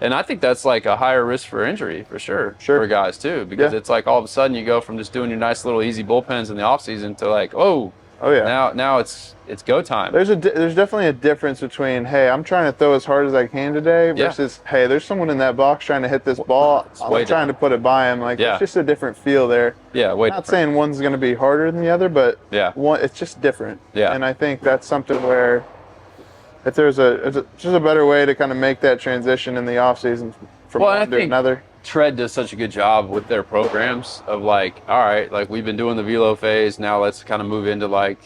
S2: And I think that's like a higher risk for injury, for sure. For guys, too. Because it's like all of a sudden you go from just doing your nice little easy bullpens in the off-season to like, whoa.
S1: Oh yeah.
S2: Now it's go time.
S1: There's definitely a difference between, hey, I'm trying to throw as hard as I can today versus, hey, there's someone in that box trying to hit this ball. I'm trying to put it by him. Like it's just a different feel there.
S2: Yeah, way
S1: Not saying one's going to be harder than the other, but one, it's just different.
S2: Yeah.
S1: And I think that's something where if there's just a better way to kind of make that transition in the off season from one to another.
S2: Tread does such a good job with their programs of like, all right, like we've been doing the velo phase, now let's kind of move into like,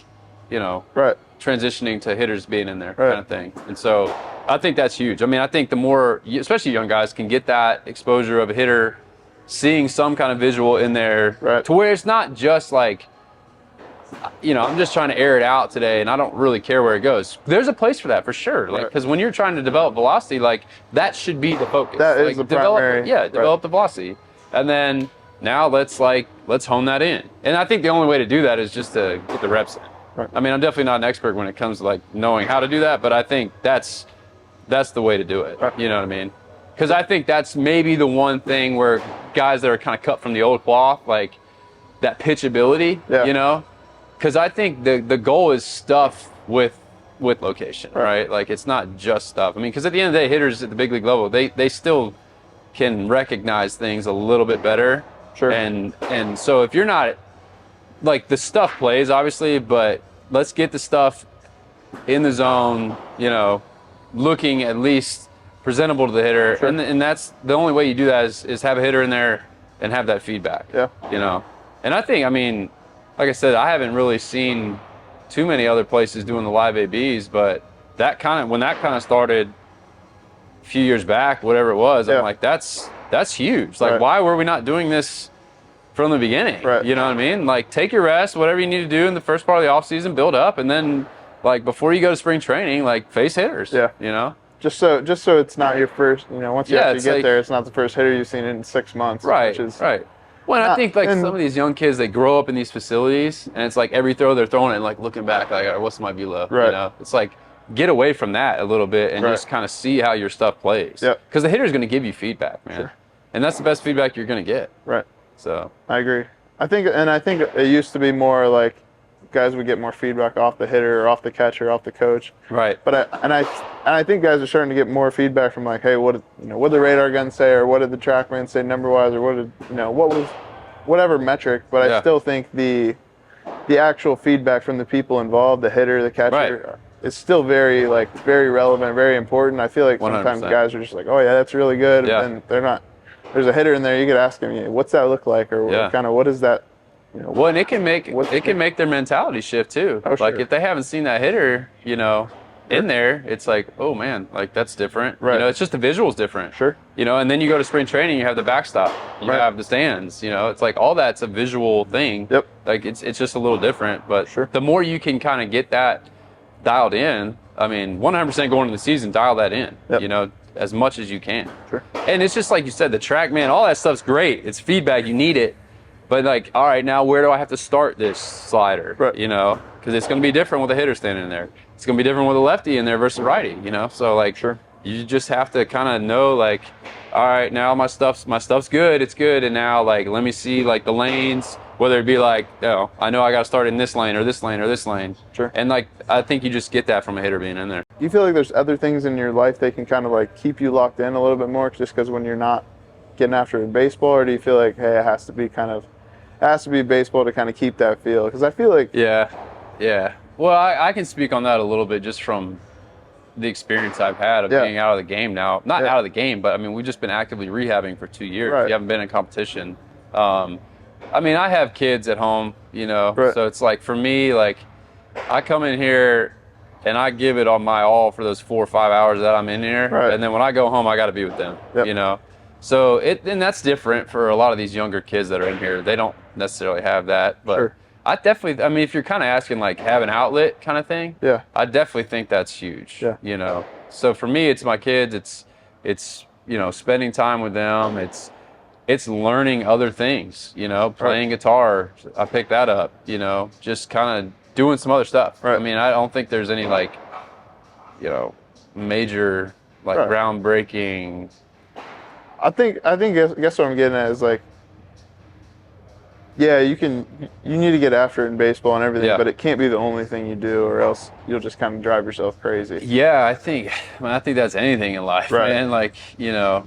S2: transitioning to hitters being in there kind of thing. And so I think that's huge. I mean, I think the more, especially young guys, can get that exposure of a hitter, seeing some kind of visual in there to where it's not just like, I'm just trying to air it out today and I don't really care where it goes. There's a place for that for sure. Like, because when you're trying to develop velocity, like that should be the focus.
S1: That is the primary.
S2: Develop the velocity. And then now let's hone that in. And I think the only way to do that is just to get the reps in.
S1: Right.
S2: I mean, I'm definitely not an expert when it comes to like knowing how to do that, but I think that's the way to do it.
S1: Right.
S2: You know what I mean? Because I think that's maybe the one thing where guys that are kind of cut from the old cloth, like that pitchability, because I think the goal is stuff with location, right? Like it's not just stuff. I mean, because at the end of the day, hitters at the big league level, they still can recognize things a little bit better.
S1: Sure.
S2: And so if you're not, like the stuff plays obviously, but let's get the stuff in the zone, looking at least presentable to the hitter.
S1: Sure.
S2: And that's the only way you do that is have a hitter in there and have that feedback.
S1: Yeah.
S2: And I think, I mean, like I said, I haven't really seen too many other places doing the live ABs, but when that kind of started a few years back, whatever it was, I'm like, that's huge. Like, why were we not doing this from the beginning?
S1: Right.
S2: You know what I mean? Like, take your rest, whatever you need to do in the first part of the off season, build up, and then, like, before you go to spring training, like, face hitters.
S1: Yeah. Just so it's not your first, once you actually get there, it's not the first hitter you've seen in 6 months.
S2: Right. Well, I think like some of these young kids, they grow up in these facilities, and it's like every throw they're throwing it, and like looking back, like, what's my velo?
S1: Right.
S2: It's like get away from that a little bit and just kind of see how your stuff plays.
S1: Yep.
S2: Because the hitter's going to give you feedback, man, and that's the best feedback you're going to get.
S1: Right.
S2: So
S1: I agree. I think it used to be more like guys would get more feedback off the hitter or off the catcher, off the coach.
S2: Right.
S1: But I think guys are starting to get more feedback from like, hey, what did the radar gun say, or what did the TrackMan say number wise, or what was whatever metric. But I still think the actual feedback from the people involved, the hitter, the catcher, is still very relevant, very important. I feel like sometimes
S2: 100%.
S1: guys are just like, oh yeah, that's really good, and they're not. There's a hitter in there. You could ask him, what's that look like, or kind of what is that?
S2: Well, and it can make their mentality shift too.
S1: Oh,
S2: like
S1: sure.
S2: if they haven't seen that hitter, in there, it's like, oh man, like that's different.
S1: Right.
S2: It's just the visual's different.
S1: Sure.
S2: And then you go to spring training, you have the backstop, you have the stands. It's like all that's a visual thing.
S1: Yep.
S2: Like it's just a little different, but
S1: Sure.
S2: the more you can kind of get that dialed in, I mean, 100% going into the season, dial that in.
S1: Yep.
S2: As much as you can.
S1: Sure.
S2: And it's just like you said, the TrackMan, all that stuff's great. It's feedback, you need it. But like, all right, now where do I have to start this slider?
S1: Right.
S2: Because it's going to be different with a hitter standing in there. It's going to be different with a lefty in there versus a righty. So like,
S1: Sure.
S2: you just have to kind of know, like, all right, now my stuff's good, it's good, and now, like, let me see, like, the lanes, whether it be like, I know I got to start in this lane or this lane or this lane.
S1: Sure.
S2: And, like, I think you just get that from a hitter being in there.
S1: Do you feel like there's other things in your life that can kind of like keep you locked in a little bit more, just because when you're not getting after it in baseball, or do you feel like, hey, it has to be baseball to kind of keep that feel? Because I feel like
S2: Yeah. Well, I can speak on that a little bit just from the experience I've had of being out of the game now. Not out of the game, but I mean, we've just been actively rehabbing for 2 years.
S1: Right.
S2: We haven't been in competition. I mean, I have kids at home, you know, so it's like, for me, like, I come in here and I give it on my all for those 4 or 5 hours that I'm in here.
S1: Right.
S2: And then when I go home, I got to be with them, you know? So and that's different for a lot of these younger kids that are in here. They don't necessarily have that, but I definitely, I mean, if you're kind of asking, like, have an outlet kind of thing, I definitely think that's huge, you know? So for me, it's my kids, it's, you know, spending time with them. It's learning other things, you know, playing guitar. I picked that up, you know, just kind of doing some other stuff. I mean, I don't think there's any, like, you know, major, like, groundbreaking.
S1: I guess what I'm getting at is, like, yeah, you need to get after it in baseball and everything, but it can't be the only thing you do, or else you'll just kind of drive yourself crazy.
S2: Yeah, I think that's anything in life, man. Like, you know,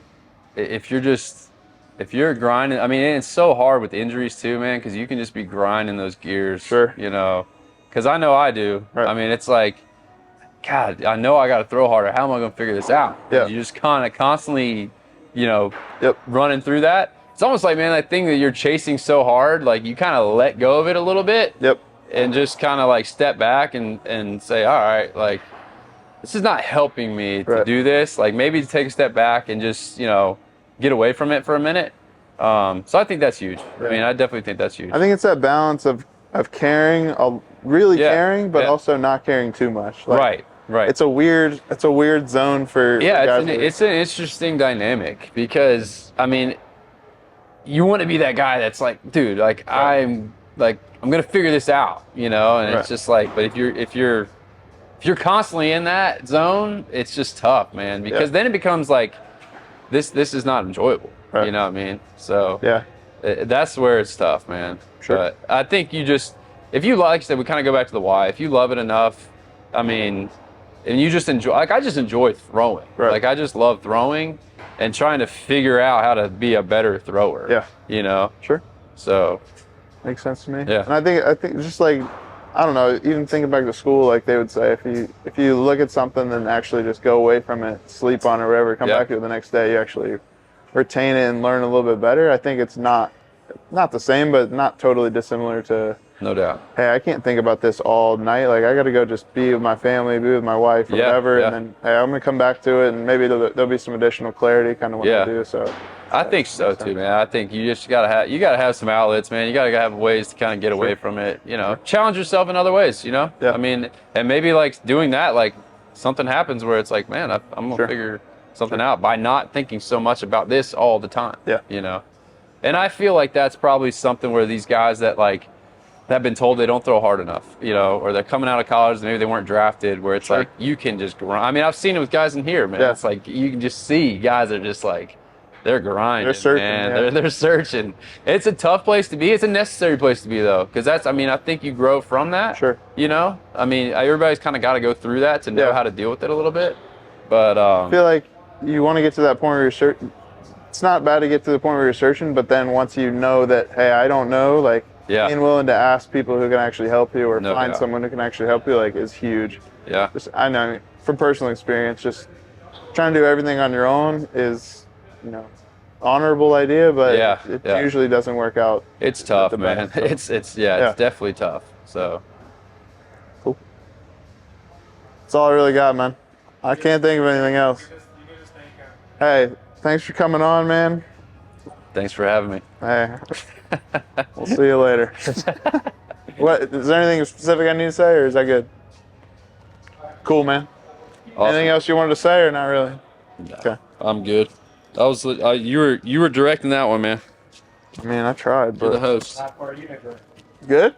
S2: if you're grinding, I mean, and it's so hard with injuries too, man, because you can just be grinding those gears, you know, because I know I do. I mean, it's like, God, I know I got to throw harder. How am I going to figure this out? You just kind of constantly, you know, running through that. It's almost like, man, that thing that you're chasing so hard, like, you kind of let go of it a little bit. And just kind of, like, step back and say, all right, like, this is not helping me to do this. Like, maybe to take a step back and just, you know, get away from it for a minute. So I think that's huge. I mean, I definitely think that's huge.
S1: I think it's that balance of caring, really caring, but also not caring too much. Like,
S2: Right.
S1: It's a weird zone for guys.
S2: It's an interesting dynamic, because, I mean, you want to be that guy that's like, dude, like, I'm gonna figure this out, you know, and it's just like, but if you're constantly in that zone, it's just tough, man, because then it becomes like, this is not enjoyable, you know what I mean? So that's where it's tough, man. But I think if you, like you said, we kind of go back to the why. If you love it enough, I mean, and you just enjoy, like, I just enjoy throwing. Like, I just love throwing and trying to figure out how to be a better thrower. You know? So
S1: makes sense to me.
S2: Yeah.
S1: And I think just like, I don't know, even thinking back to school, like, they would say, if you look at something and actually just go away from it, sleep on it or whatever, come back to it the next day, you actually retain it and learn a little bit better. I think it's not the same, but not totally dissimilar to,
S2: no doubt,
S1: hey, I can't think about this all night. Like, I got to go just be with my family, be with my wife, or whatever, and then, hey, I'm going to come back to it, and maybe there'll be some additional clarity kind of when I do. So
S2: I think so too, man. I think you just gotta have some outlets, man. You gotta have ways to kind of get away from it. You know, challenge yourself in other ways. You know, I mean, and maybe, like, doing that, like, something happens where it's like, man, I'm gonna figure something out by not thinking so much about this all the time. You know, and I feel like that's probably something where these guys that, like, have been told they don't throw hard enough, you know, or they're coming out of college, maybe they weren't drafted, where it's like, you can just grind. I mean, I've seen it with guys in here, man. It's like, you can just see guys are just like, they're grinding,
S1: they're searching,
S2: man. They're searching. It's a tough place to be. It's a necessary place to be, though, because I mean, I think you grow from that. You know, I mean, everybody's kind of got to go through that to know how to deal with it a little bit. But
S1: I feel like you want to get to that point where you're certain. It's not bad to get to the point where you're searching, but then once you know that, hey, I don't know, like, being willing to ask people who can actually help you, or find someone who can actually help you, like, is huge. Just, I know from personal experience, just trying to do everything on your own is, you know, honorable idea, but it usually doesn't work out.
S2: It's tough, man. It's definitely tough. So
S1: cool. That's all I really got, man. I can't think of anything else. Hey, thanks for coming on, man.
S2: Thanks for having me.
S1: Hey, we'll see you later. What, is there anything specific I need to say, or is that good? Cool, man.
S2: Awesome.
S1: Anything else you wanted to say, or not really?
S2: No, okay, I'm good. You were directing that one, man.
S1: I mean, I tried, but
S2: you're the host.
S1: Good?